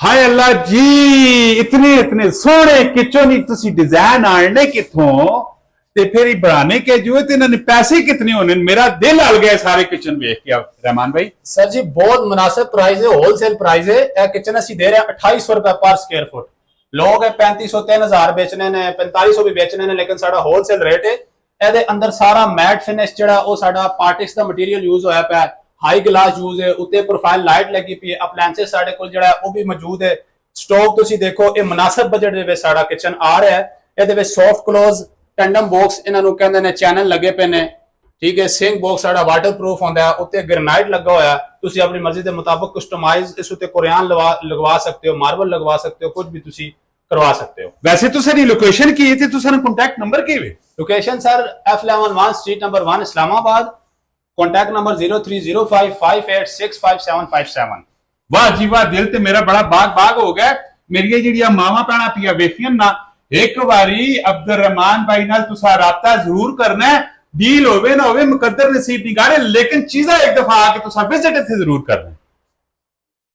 हाय अल्लाह जी, इतने इतने सोहने किचन ही डिजाइन आने किथों ते फिर ही बनाने के जो ते इन्होंने पैसे कितने होने। मेरा दिल हल गया सारे किचन देख के। रहमान भाई सर जी बहुत मुनासिब प्राइस है, होलसेल प्राइस है। यह किचन असं दे रहे हैं 2800 रुपए पर स्क्वायर फुट। लोग 3500 3000 बेचने ने, 4500 भी बेचने ने, लेकिन साडा होलसेल रेट है। ਇਹਦੇ ਅੰਦਰ ਸਾਰਾ ਮੈਟ ਫਿਨਿਸ਼ ਜਿਹੜਾ ਉਹ ਸਾਡਾ ਪਾਰਟਿਕਸ ਦਾ ਮਟੀਰੀਅਲ ਯੂਜ਼ ਹੋਇਆ ਪਿਆ, ਹਾਈ ਗਲਾਸ ਯੂਜ਼ ਹੈ, ਉੱਤੇ ਪ੍ਰੋਫਾਈਲ ਲਾਈਟ ਲੱਗੀ ਪਈ ਹੈ, ਅਪਲਾਈਐਂਸਸ ਸਾਡੇ ਕੋਲ ਜਿਹੜਾ ਉਹ ਵੀ ਮੌਜੂਦ ਹੈ। ਸਟੋਵ ਤੁਸੀਂ ਦੇਖੋ, ਇਹ ਮੁਨਾਸਿਬ ਬਜਟ ਦੇ ਵਿੱਚ ਸਾਡਾ ਕਿਚਨ ਆ ਰਿਹਾ ਹੈ। ਇਹਦੇ ਵਿੱਚ ਸੌਫਟ ਕਲੋਜ਼ ਟੈਂਡਮ ਬਾਕਸ ਇਹਨਾਂ ਨੂੰ ਕਹਿੰਦੇ ਨੇ, ਚੈਨਲ ਲੱਗੇ ਪਏ ਨੇ, ਠੀਕ ਹੈ। ਸਿੰਕ ਬਾਕਸ ਸਾਡਾ ਵਾਟਰਪ੍ਰੂਫ ਹੁੰਦਾ ਹੈ, ਉੱਤੇ ਗ੍ਰੇਨਾਈਟ ਲੱਗਾ ਹੋਇਆ। ਤੁਸੀਂ ਆਪਣੀ ਮਰਜ਼ੀ ਦੇ ਮੁਤਾਬਕ ਕਸਟਮਾਈਜ਼ ਇਸ ਉੱਤੇ ਕੁਰਾਨ ਲਗਵਾ ਸਕਦੇ ਹੋ, ਮਾਰਬਲ ਲਗਵਾ ਸਕਦੇ ਹੋ, ਕੁਝ ਵੀ ਤੁਸੀਂ करवा सकते हो। वैसे तो सर लोकेशन की थी, तो सर कॉन्टैक्ट नंबर की location sir F11 street number 1 Islamabad. Contact number 030558655757। वाह जी वाह, दिल ते मेरा बड़ा बाग हो गया। मेरी जी मावा भैन पिया वेखियन ना, एक बारी अब्दुल रहमान भाई नाल तुसा राबता जरूर करना है। डील होवे ना होवे, मुकद्दर नसीब निगारे, लेकिन चीज़ा एक दफा आके तुसा विजिट इत्थे जरूर करना है।